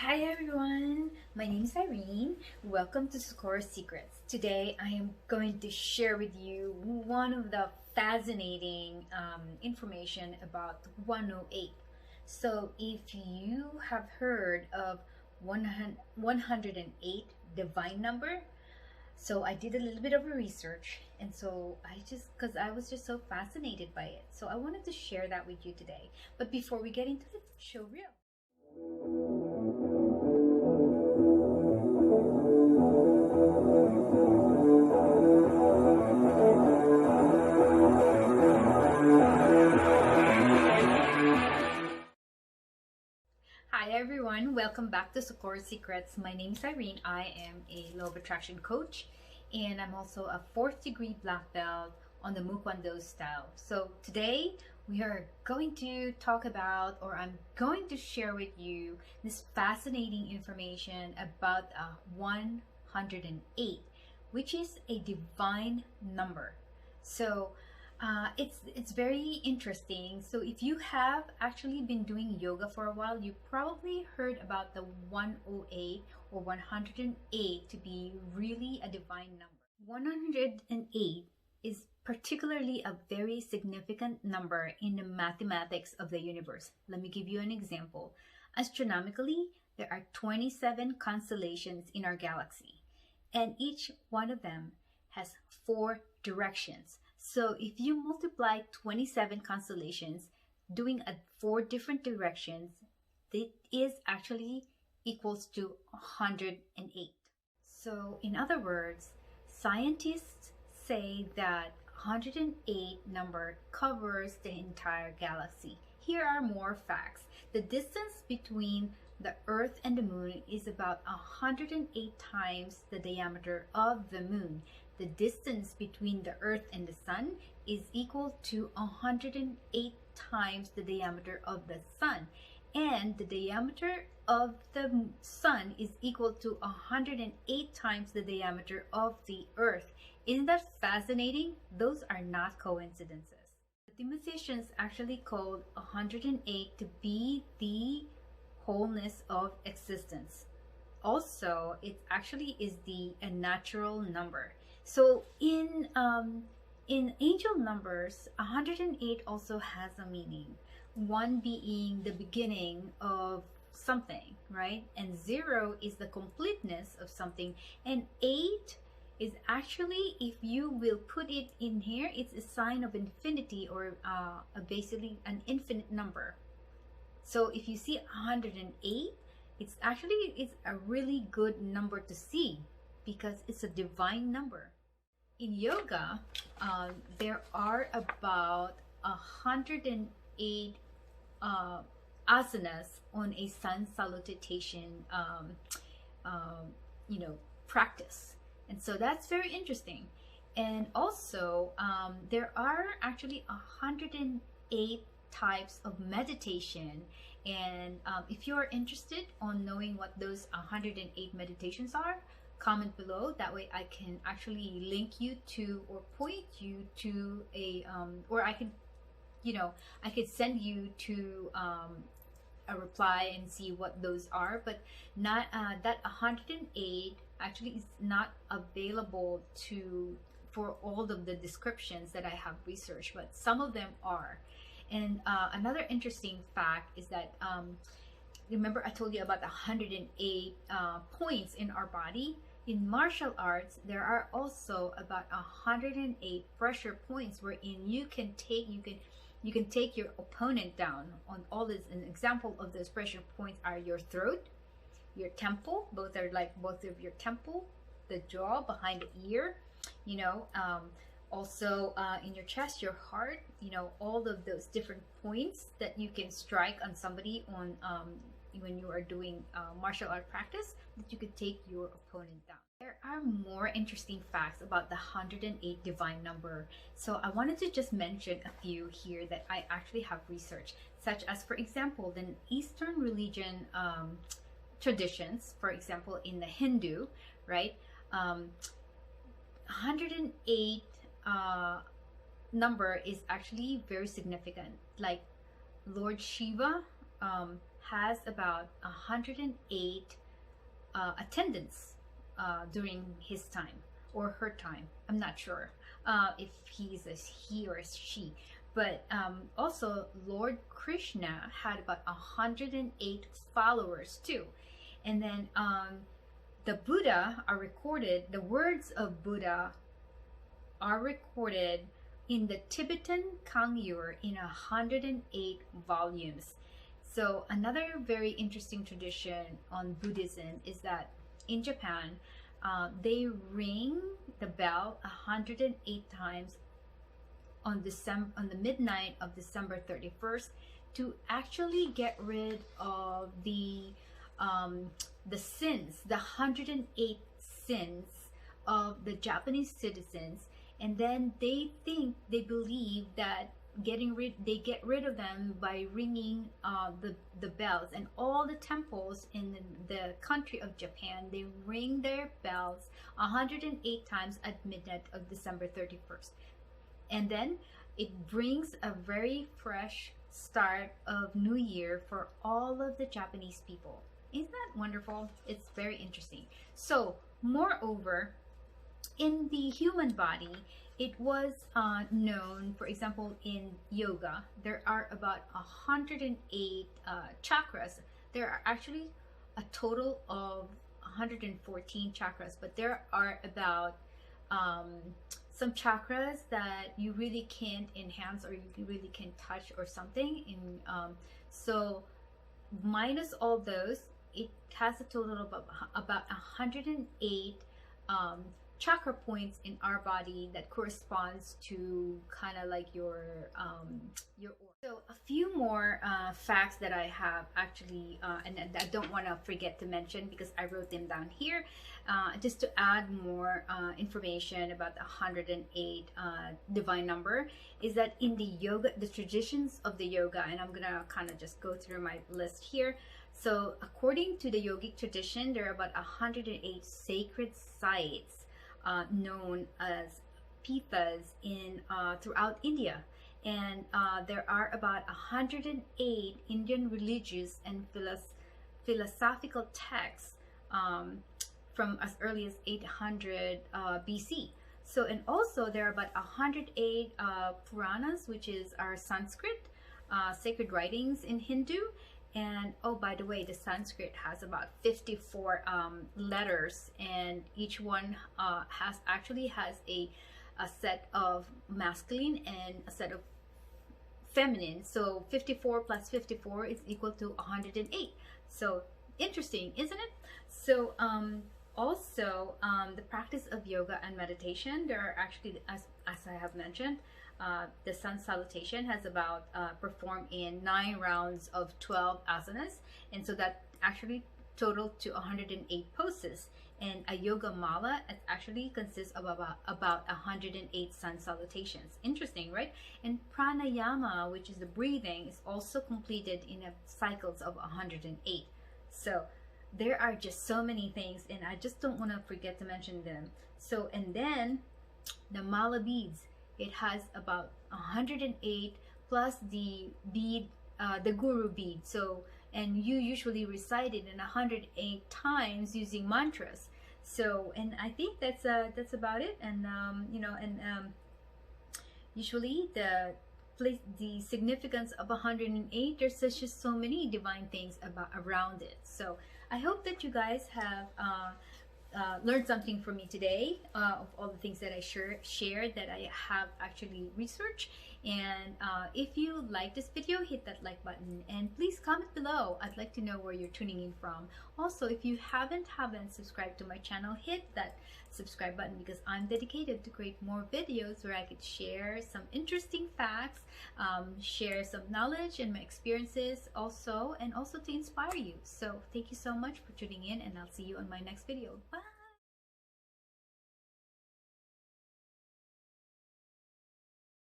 Hi everyone, my name is Irene. Welcome to Socorro Secrets. Today I am going to share with you one of the fascinating information about 108. So if you have heard of 108 divine number, so I did a little bit of a research, and so because I was just so fascinated by it, so I wanted to share that with you today. But before we get into the show reel, hi everyone, welcome back to Socorro Secrets. My name is Irene. I am a law of attraction coach, and I'm also a 4th degree black belt on the Mukwondo style. So today we are going to talk about, or I'm going to share with you this fascinating information about 108, which is a divine number. So it's very interesting. So if you have actually been doing yoga for a while, you probably heard about the 108 or 108 to be really a divine number. 108 is particularly a very significant number in the mathematics of the universe. Let me give you an example. Astronomically, there are 27 constellations in our galaxy, and each one of them has 4 directions. So if you multiply 27 constellations doing at 4 different directions, it is actually equals to 108. So in other words, scientists say that 108 number covers the entire galaxy. Here are more facts. The distance between the Earth and the Moon is about 108 times the diameter of the Moon. The distance between the Earth and the Sun is equal to 108 times the diameter of the Sun. And the diameter of the Sun is equal to 108 times the diameter of the Earth. Isn't that fascinating? Those are not coincidences. The mathematicians actually called 108 to be the wholeness of existence. Also, it actually is a natural number. So in angel numbers, 108 also has a meaning. 1 being the beginning of something, right? And 0 is the completeness of something. And 8 is actually, if you will put it in here, it's a sign of infinity, or basically an infinite number. So if you see 108, it's a really good number to see because it's a divine number. In yoga, there are about 108 asanas on a sun salutation practice, and so that's very interesting. And also there are actually 108 types of meditation, and if you are interested on knowing what those 108 meditations are, comment below. That way I can actually link you to, or point you to or I could send you to a reply and see what those are. But not that 108 actually is not available for all of the descriptions that I have researched, but some of them are. And another interesting fact is that remember I told you about the 108 points in our body. In martial arts, there are also about 108 pressure points wherein you can take your opponent down on all this. An example of those pressure points are your throat, your temple, both of your temple, the jaw, behind the ear, also in your chest, your heart, all of those different points that you can strike on somebody on when you are doing martial art practice, that you could take your opponent down. There are more interesting facts about the 108 divine number. So I wanted to just mention a few here that I actually have researched, such as, for example, the Eastern religion traditions. For example, in the Hindu, right, 108 number is actually very significant. Like Lord Shiva, has about 108 attendants during his time or her time. I'm not sure if he's a he or a she. But also, Lord Krishna had about 108 followers too. And then the Buddha are recorded, the words of Buddha are recorded in the Tibetan Kangyur in 108 volumes. So another very interesting tradition on Buddhism is that in Japan, they ring the bell 108 times on the midnight of December 31st to actually get rid of the sins, the 108 sins of the Japanese citizens. And then they believe that they get rid of them by ringing the bells. And all the temples in the country of Japan, they ring their bells 108 times at midnight of December 31st. And then it brings a very fresh start of New Year for all of the Japanese people. Isn't that wonderful? It's very interesting. So, moreover, in the human body, it was known, for example, in yoga, there are about 108 chakras. There are actually a total of 114 chakras, but there are about some chakras that you really can't enhance or you really can't touch or something. So minus all those, it has a total of about 108 chakra points in our body that corresponds to kind of like your so a few more facts that I have actually and I don't want to forget to mention because I wrote them down here just to add more information about the 108 divine number is that in the traditions of the yoga, and I'm gonna kind of just go through my list here. So according to the yogic tradition, there are about 108 sacred sites known as pithas in throughout India, and there are about 108 Indian religious and philosophical texts from as early as 800 BC. So, and also there are about 108 Puranas, which is our Sanskrit sacred writings in Hindu. And oh, by the way, the Sanskrit has about 54 letters, and each one has a set of masculine and a set of feminine. So 54 plus 54 is equal to 108. So interesting, isn't it? So also the practice of yoga and meditation, there are actually, as I have mentioned, the sun salutation has about performed in 9 rounds of 12 asanas, and so that actually total to 108 poses. And a yoga mala actually consists of about 108 sun salutations. Interesting, right? And pranayama, which is the breathing, is also completed in cycles of 108. So there are just so many things, and I just don't want to forget to mention them. So, and then the mala beads, it has about 108 plus the bead, the guru bead. So, and you usually recite it in 108 times using mantras. So, and I think that's about it. And you know, and usually the significance of 108, there's just so many divine things around it. So I hope that you guys have learned something from me today of all the things that I shared that I have actually researched. And if you like this video, hit that like button and please comment below. I'd like to know where you're tuning in from. Also, if you haven't subscribed to my channel, hit that subscribe button because I'm dedicated to create more videos where I could share some interesting facts, share some knowledge and my experiences also, and also to inspire you. So thank you so much for tuning in, and I'll see you on my next video. Bye!